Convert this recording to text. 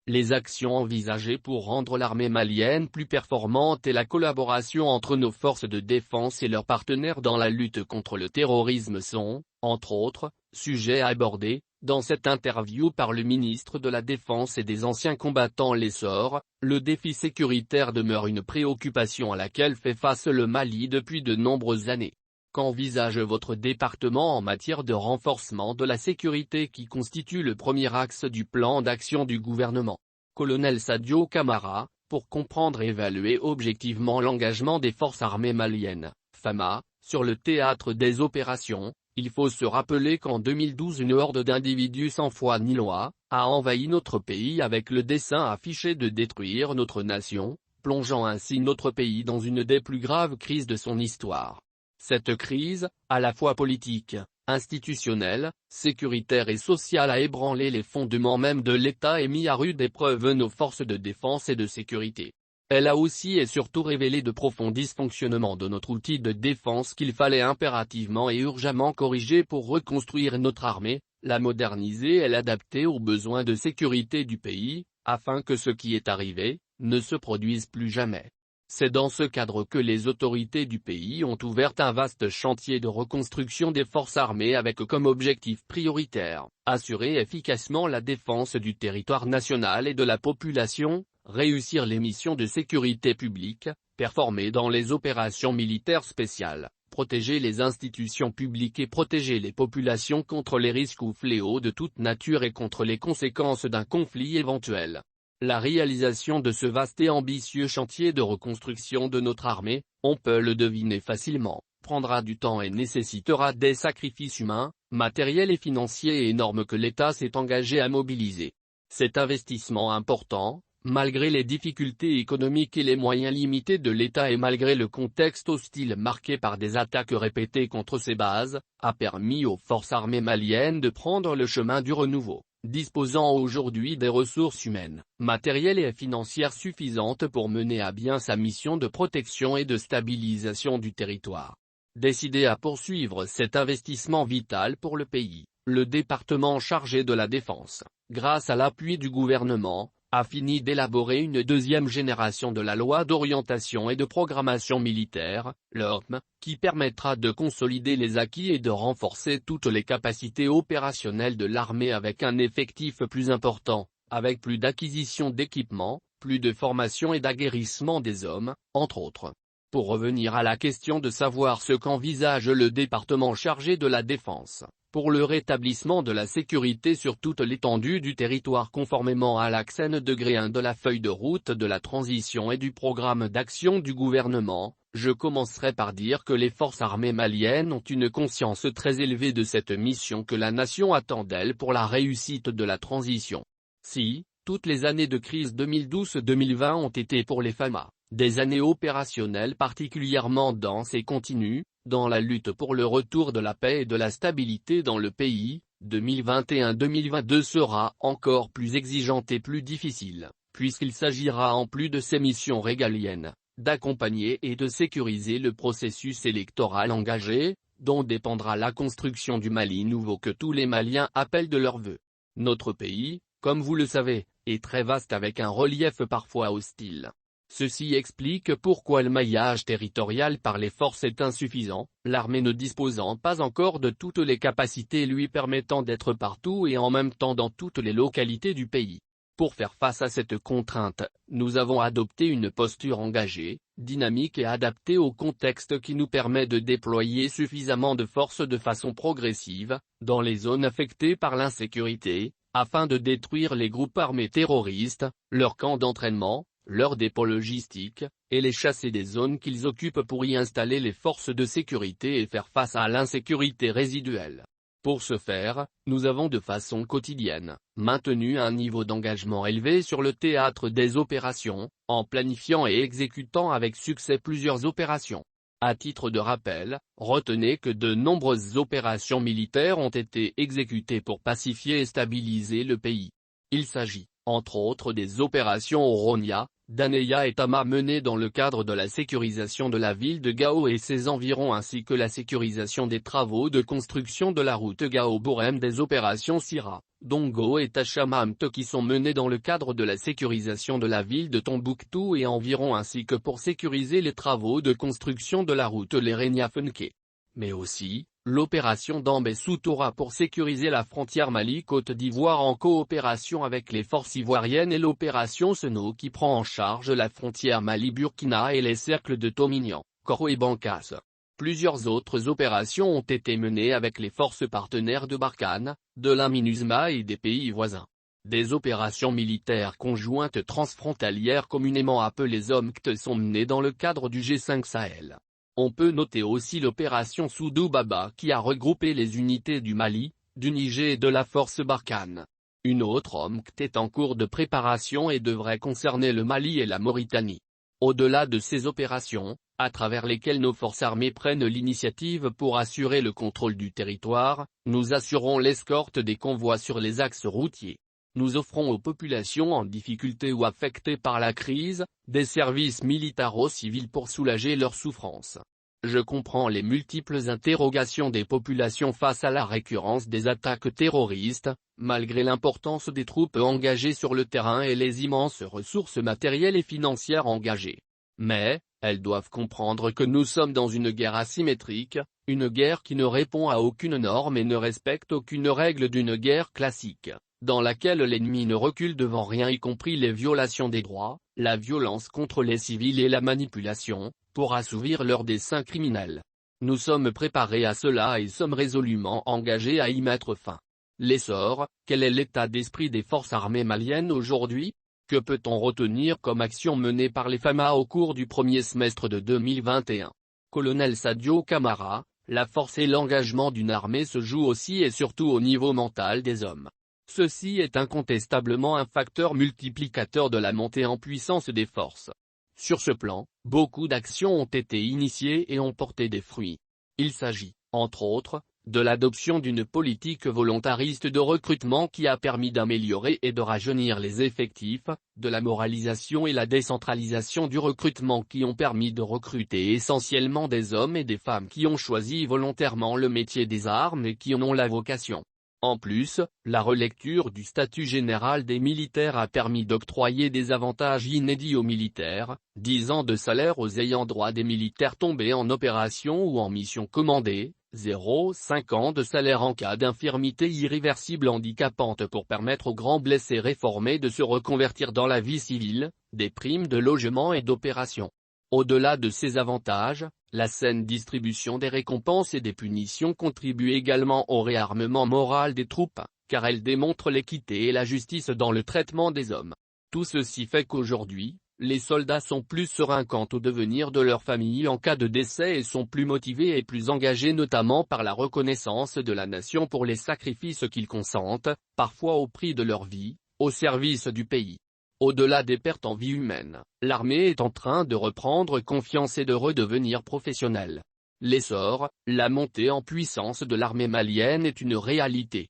les actions envisagées pour rendre l'armée malienne plus performante et la collaboration entre nos forces de défense et leurs partenaires dans la lutte contre le terrorisme sont, entre autres, sujets abordés, dans cette interview par le ministre de la Défense et des anciens combattants. L'essor, le défi sécuritaire demeure une préoccupation à laquelle fait face le Mali depuis de nombreuses années. Qu'envisage votre département en matière de renforcement de la sécurité qui constitue le premier axe du plan d'action du gouvernement? Colonel Sadio Camara, pour comprendre et évaluer objectivement l'engagement des forces armées maliennes, FAMA, sur le théâtre des opérations, il faut se rappeler qu'en 2012 une horde d'individus sans foi ni loi, a envahi notre pays avec le dessein affiché de détruire notre nation, plongeant ainsi notre pays dans une des plus graves crises de son histoire. Cette crise, à la fois politique, institutionnelle, sécuritaire et sociale a ébranlé les fondements même de l'État et mis à rude épreuve nos forces de défense et de sécurité. Elle a aussi et surtout révélé de profonds dysfonctionnements de notre outil de défense qu'il fallait impérativement et urgemment corriger pour reconstruire notre armée, la moderniser et l'adapter aux besoins de sécurité du pays, afin que ce qui est arrivé, ne se produise plus jamais. C'est dans ce cadre que les autorités du pays ont ouvert un vaste chantier de reconstruction des forces armées avec comme objectif prioritaire, assurer efficacement la défense du territoire national et de la population, réussir les missions de sécurité publique, performer dans les opérations militaires spéciales, protéger les institutions publiques et protéger les populations contre les risques ou fléaux de toute nature et contre les conséquences d'un conflit éventuel. La réalisation de ce vaste et ambitieux chantier de reconstruction de notre armée, on peut le deviner facilement, prendra du temps et nécessitera des sacrifices humains, matériels et financiers énormes que l'État s'est engagé à mobiliser. Cet investissement important, malgré les difficultés économiques et les moyens limités de l'État et malgré le contexte hostile marqué par des attaques répétées contre ses bases, a permis aux forces armées maliennes de prendre le chemin du renouveau, disposant aujourd'hui des ressources humaines, matérielles et financières suffisantes pour mener à bien sa mission de protection et de stabilisation du territoire. Décidé à poursuivre cet investissement vital pour le pays, le département chargé de la défense, grâce à l'appui du gouvernement, a fini d'élaborer une deuxième génération de la loi d'orientation et de programmation militaire, LORM, qui permettra de consolider les acquis et de renforcer toutes les capacités opérationnelles de l'armée avec un effectif plus important, avec plus d'acquisition d'équipements, plus de formation et d'aguerrissement des hommes, entre autres. Pour revenir à la question de savoir ce qu'envisage le département chargé de la défense, pour le rétablissement de la sécurité sur toute l'étendue du territoire conformément à l'axe N-1 de la feuille de route de la transition et du programme d'action du gouvernement, je commencerai par dire que les forces armées maliennes ont une conscience très élevée de cette mission que la nation attend d'elles pour la réussite de la transition. Si, toutes les années de crise 2012-2020 ont été pour les FAMA des années opérationnelles particulièrement denses et continues, dans la lutte pour le retour de la paix et de la stabilité dans le pays, 2021-2022 sera encore plus exigeante et plus difficile, puisqu'il s'agira en plus de ces missions régaliennes, d'accompagner et de sécuriser le processus électoral engagé, dont dépendra la construction du Mali nouveau que tous les Maliens appellent de leur vœu. Notre pays, comme vous le savez, est très vaste avec un relief parfois hostile. Ceci explique pourquoi le maillage territorial par les forces est insuffisant, l'armée ne disposant pas encore de toutes les capacités lui permettant d'être partout et en même temps dans toutes les localités du pays. Pour faire face à cette contrainte, nous avons adopté une posture engagée, dynamique et adaptée au contexte qui nous permet de déployer suffisamment de forces de façon progressive, dans les zones affectées par l'insécurité, afin de détruire les groupes armés terroristes, leurs camps d'entraînement, leurs dépôts logistiques, et les chasser des zones qu'ils occupent pour y installer les forces de sécurité et faire face à l'insécurité résiduelle. Pour ce faire, nous avons de façon quotidienne, maintenu un niveau d'engagement élevé sur le théâtre des opérations, en planifiant et exécutant avec succès plusieurs opérations. À titre de rappel, retenez que de nombreuses opérations militaires ont été exécutées pour pacifier et stabiliser le pays. Il s'agit, entre autres, des opérations Oronia, Daneya et Tama menées dans le cadre de la sécurisation de la ville de Gao et ses environs ainsi que la sécurisation des travaux de construction de la route Gao-Borem des opérations Syrah, Dongo et Tachamamt qui sont menés dans le cadre de la sécurisation de la ville de Tombouctou et environ ainsi que pour sécuriser les travaux de construction de la route Lerenia-Funke. Mais aussi, l'opération Dambé-Soutoura pour sécuriser la frontière Mali-Côte d'Ivoire en coopération avec les forces ivoiriennes et l'opération Seno qui prend en charge la frontière Mali-Burkina et les cercles de Tomignan, Koro et Bankas. Plusieurs autres opérations ont été menées avec les forces partenaires de Barkhane, de la MINUSMA et des pays voisins. Des opérations militaires conjointes transfrontalières communément appelées ZOMCT sont menées dans le cadre du G5 Sahel. On peut noter aussi l'opération Soudou Baba qui a regroupé les unités du Mali, du Niger et de la force Barkhane. Une autre OMCT est en cours de préparation et devrait concerner le Mali et la Mauritanie. Au-delà de ces opérations, à travers lesquelles nos forces armées prennent l'initiative pour assurer le contrôle du territoire, nous assurons l'escorte des convois sur les axes routiers. Nous offrons aux populations en difficulté ou affectées par la crise, des services militaro-civils pour soulager leurs souffrances. Je comprends les multiples interrogations des populations face à la récurrence des attaques terroristes, malgré l'importance des troupes engagées sur le terrain et les immenses ressources matérielles et financières engagées. Mais, elles doivent comprendre que nous sommes dans une guerre asymétrique, une guerre qui ne répond à aucune norme et ne respecte aucune règle d'une guerre classique, dans laquelle l'ennemi ne recule devant rien y compris les violations des droits, la violence contre les civils et la manipulation, pour assouvir leurs desseins criminels. Nous sommes préparés à cela et sommes résolument engagés à y mettre fin. L'essor, quel est l'état d'esprit des forces armées maliennes aujourd'hui? Que peut-on retenir comme action menée par les FAMA au cours du premier semestre de 2021? Colonel Sadio Camara, la force et l'engagement d'une armée se jouent aussi et surtout au niveau mental des hommes. Ceci est incontestablement un facteur multiplicateur de la montée en puissance des forces. Sur ce plan, beaucoup d'actions ont été initiées et ont porté des fruits. Il s'agit, entre autres, de l'adoption d'une politique volontariste de recrutement qui a permis d'améliorer et de rajeunir les effectifs, de la moralisation et la décentralisation du recrutement qui ont permis de recruter essentiellement des hommes et des femmes qui ont choisi volontairement le métier des armes et qui en ont la vocation. En plus, la relecture du statut général des militaires a permis d'octroyer des avantages inédits aux militaires, 10 ans de salaire aux ayants droit des militaires tombés en opération ou en mission commandée, 0,5 ans de salaire en cas d'infirmité irréversible handicapante pour permettre aux grands blessés réformés de se reconvertir dans la vie civile, des primes de logement et d'opération. Au-delà de ces avantages, la saine distribution des récompenses et des punitions contribue également au réarmement moral des troupes, car elle démontre l'équité et la justice dans le traitement des hommes. Tout ceci fait qu'aujourd'hui, les soldats sont plus sereins quant au devenir de leur famille en cas de décès et sont plus motivés et plus engagés notamment par la reconnaissance de la nation pour les sacrifices qu'ils consentent, parfois au prix de leur vie, au service du pays. Au-delà des pertes en vie humaine, l'armée est en train de reprendre confiance et de redevenir professionnelle. L'essor, la montée en puissance de l'armée malienne est une réalité.